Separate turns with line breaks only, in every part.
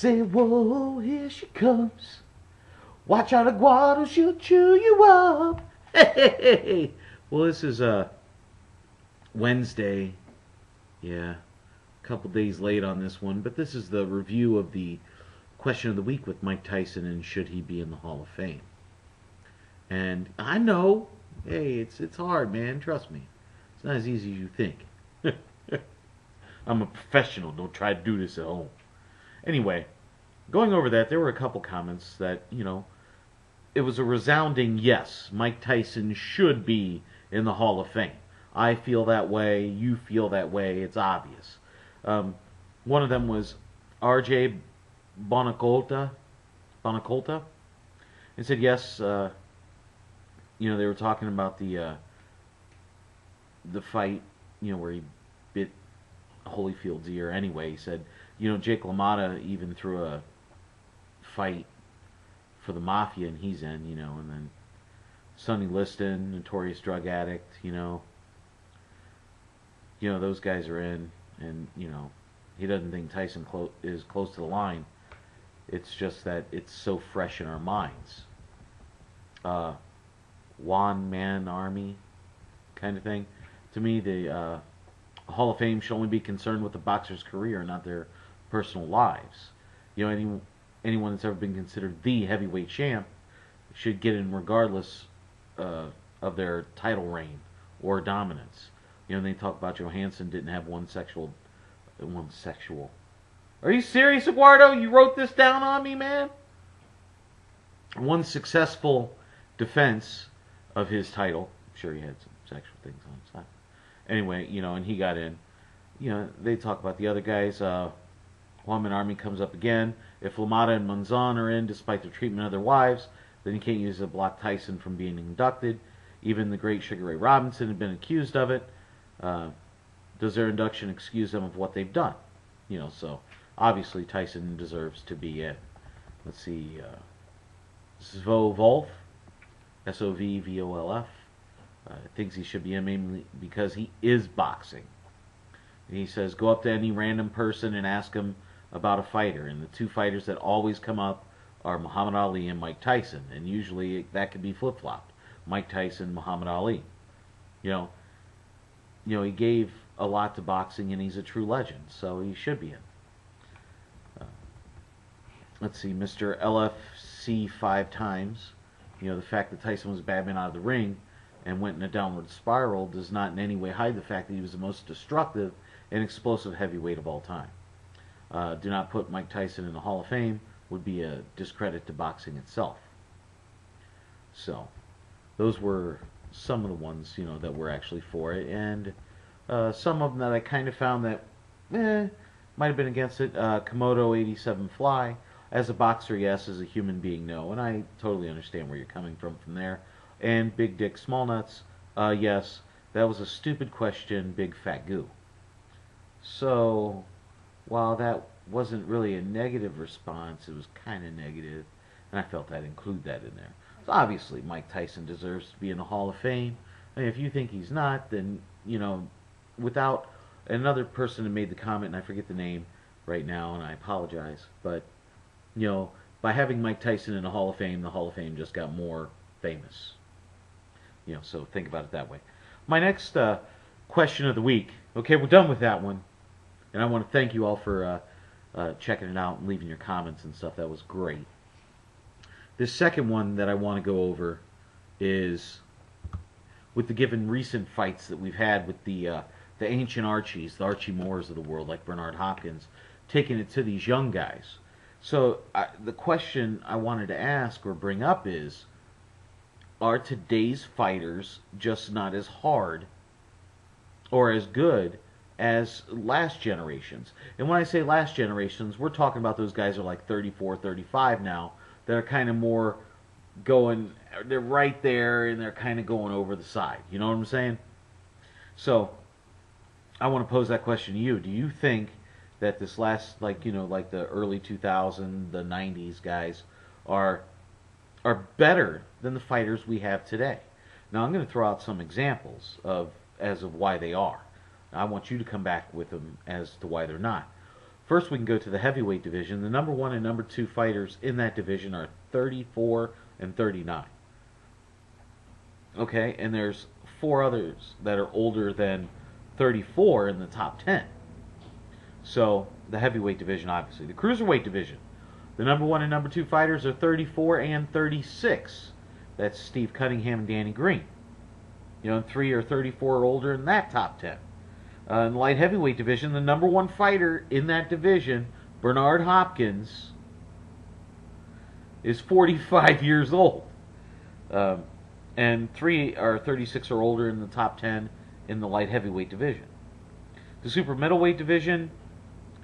Say, whoa, here she comes. Watch out, Aguado, she'll chew you up. Hey. Well, this is Wednesday. Yeah, a couple days late on this one, but this is the review of the question of the week with Mike Tyson and should he be in the Hall of Fame. And I know, hey, it's hard, man. Trust me, it's not as easy as you think. I'm a professional. Don't try to do this at home. Anyway, going over that, there were a couple comments that, it was a resounding yes. Mike Tyson should be in the Hall of Fame. I feel that way. You feel that way. It's obvious. One of them was R.J. Bonacolta, and said yes. They were talking about the fight, where he bit Holyfield's ear. Anyway, he said, Jake LaMotta even threw a fight for the Mafia, and he's in, and then Sonny Liston, notorious drug addict, those guys are in, and, he doesn't think Tyson is close to the line. It's just that it's so fresh in our minds. One man army kind of thing. To me, the Hall of Fame should only be concerned with the boxer's career, not their personal lives. Anyone that's ever been considered the heavyweight champ should get in regardless of their title reign or dominance. They talk about Johansson didn't have one sexual. Are you serious, Eduardo? You wrote this down on me, man? One successful defense of his title. I'm sure he had some sexual things on his side. Anyway, and he got in. They talk about the other guys. One-man army comes up again. If LaMotta and Monzon are in, despite their treatment of their wives, then you can't use it to block Tyson from being inducted. Even the great Sugar Ray Robinson had been accused of it. Does their induction excuse them of what they've done? So obviously Tyson deserves to be in. Let's see. Svovolf, Sovvolf, thinks he should be in mainly because he is boxing. And he says, go up to any random person and ask him about a fighter. And the two fighters that always come up are Muhammad Ali and Mike Tyson. And usually that could be flip-flopped. Mike Tyson, Muhammad Ali. He gave a lot to boxing, and he's a true legend, so he should be in. Let's see, Mr. LFC 5 times. The fact that Tyson was a bad man out of the ring and went in a downward spiral does not in any way hide the fact that he was the most destructive and explosive heavyweight of all time. Do not put Mike Tyson in the Hall of Fame would be a discredit to boxing itself. So, those were some of the ones, that were actually for it, and some of them that I kind of found that, might have been against it. Komodo 87 Fly, as a boxer, yes. As a human being, no. And I totally understand where you're coming from there. And Big Dick Small Nuts, yes, that was a stupid question, Big Fat Goo. So, while that wasn't really a negative response, it was kind of negative, and I felt I'd include that in there. So obviously, Mike Tyson deserves to be in the Hall of Fame. I mean, if you think he's not, then, without another person who made the comment, and I forget the name right now, and I apologize, but, by having Mike Tyson in the Hall of Fame just got more famous. So think about it that way. My next question of the week, okay, we're done with that one, and I want to thank you all for checking it out and leaving your comments and stuff. That was great. This second one that I want to go over is with the given recent fights that we've had with the ancient Archies, the Archie Moores of the world, like Bernard Hopkins, taking it to these young guys. So the question I wanted to ask or bring up is, are today's fighters just not as hard or as good as last generations? And when I say last generations, we're talking about those guys are like 34, 35 now, that are kind of more going, they're right there and they're kind of going over the side. You know what I'm saying? So, I want to pose that question to you. Do you think that this last, like the early 2000s, the 90s guys are better than the fighters we have today? Now, I'm going to throw out some examples of why they are. I want you to come back with them as to why they're not. First, we can go to the heavyweight division. The number 1 and number 2 fighters in that division are 34 and 39. Okay, and there's 4 others that are older than 34 in the top 10. So, the heavyweight division, obviously. The cruiserweight division, the number 1 and number 2 fighters are 34 and 36. That's Steve Cunningham and Danny Green. You know, 3 or 34 or older in that top 10. In the light heavyweight division, the number 1 fighter in that division, Bernard Hopkins, is 45 years old. And 3 are 36 or older in the top 10 in the light heavyweight division. The super middleweight division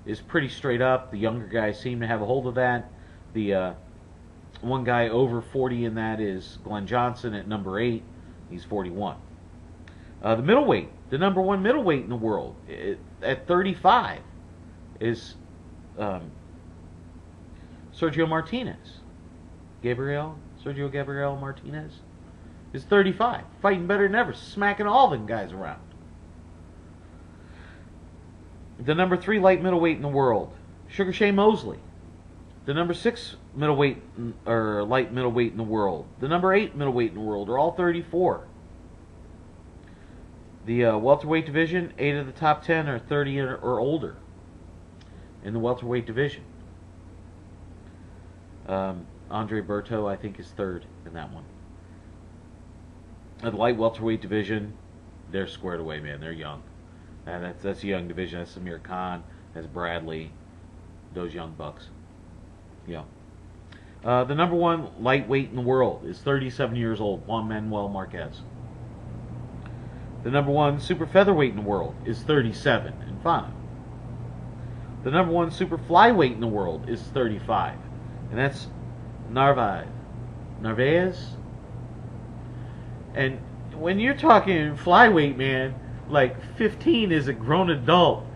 is pretty straight up. The younger guys seem to have a hold of that. The one guy over 40 in that is Glenn Johnson at number 8. He's 41. The middleweight, the number 1 middleweight in the world at 35 is Sergio Gabriel Martinez is 35, fighting better than ever, smacking all them guys around. The number 3 light middleweight in the world, Sugar Shane Mosley. The number 6 middleweight or light middleweight in the world, the number 8 middleweight in the world are all 34. The welterweight division, 8 of the top 10 are 30 or older in the welterweight division. Andre Berto, I think, is 3rd in that one. The light welterweight division, they're squared away, man. They're young. And that's a young division. That's Samir Khan, that's Bradley, those young bucks. Yeah. The number 1 lightweight in the world is 37 years old, Juan Manuel Marquez. The number 1 super featherweight in the world is 37 and 5. The number 1 super flyweight in the world is 35, and that's Narvaez. And when you're talking flyweight, man, like 15 is a grown adult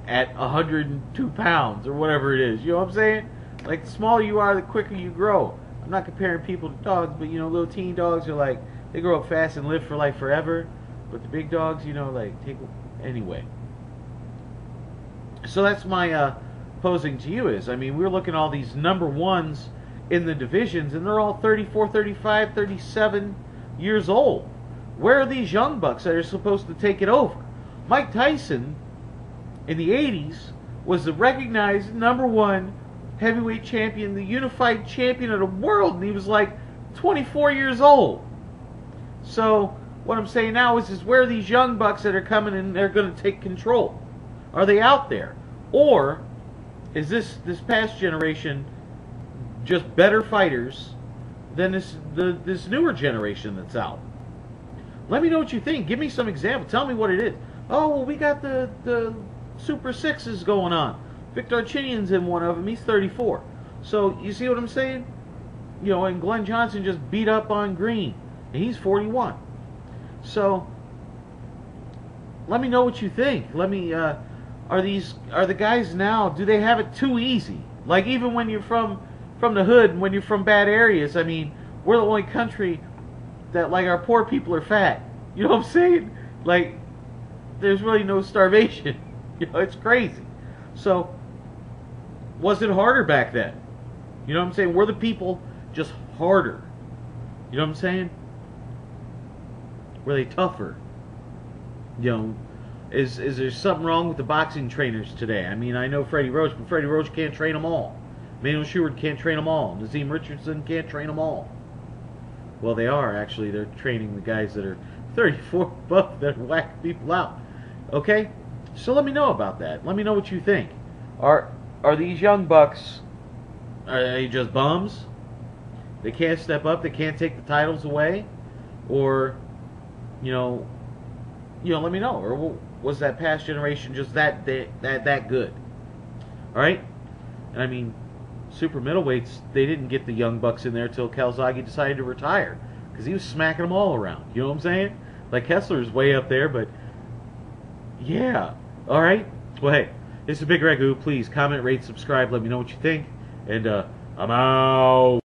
at 102 pounds or whatever it is. You know what I'm saying? Like, the smaller you are, the quicker you grow. I'm not comparing people to dogs, but, you know, little teen dogs are like, they grow up fast and live for like forever. But the big dogs, you know, like, take anyway. So that's my posing to you is, I mean, we're looking at all these number 1s in the divisions, and they're all 34, 35, 37 years old. Where are these young bucks that are supposed to take it over? Mike Tyson, in the 80s, was the recognized number 1 heavyweight champion, the unified champion of the world, and he was like 24 years old. So what I'm saying now is where are these young bucks that are coming and they're going to take control? Are they out there? Or is this past generation just better fighters than this newer generation that's out? Let me know what you think. Give me some examples. Tell me what it is. Oh, well, we got the Super Sixes going on. Victor Chinian's in one of them. He's 34. So, you see what I'm saying? You know, and Glenn Johnson just beat up on Green, and he's 41. So, let me know what you think. Let me, are the guys now, do they have it too easy? Like, even when you're from the hood, and when you're from bad areas, I mean, we're the only country that, like, our poor people are fat. You know what I'm saying? Like, there's really no starvation. You know, it's crazy. So, was it harder back then? You know what I'm saying? Were the people just harder? You know what I'm saying? Were they tougher? You know, is there something wrong with the boxing trainers today? I mean, I know Freddie Roach, but Freddie Roach can't train them all. Manuel Sheward can't train them all. Nazim Richardson can't train them all. Well, they are, actually. They're training the guys that are 34 above that are whacking people out. Okay? So let me know about that. Let me know what you think. Are these young bucks, are they just bums? They can't step up? They can't take the titles away? Or, you know, let me know. Or was that past generation just that good? All right? And I mean, super middleweights, they didn't get the young bucks in there till Calzaghe decided to retire, because he was smacking them all around. You know what I'm saying? Like, Kessler's way up there, but yeah. All right? Well, hey, this is Bigragu. Please comment, rate, subscribe. Let me know what you think. And I'm out.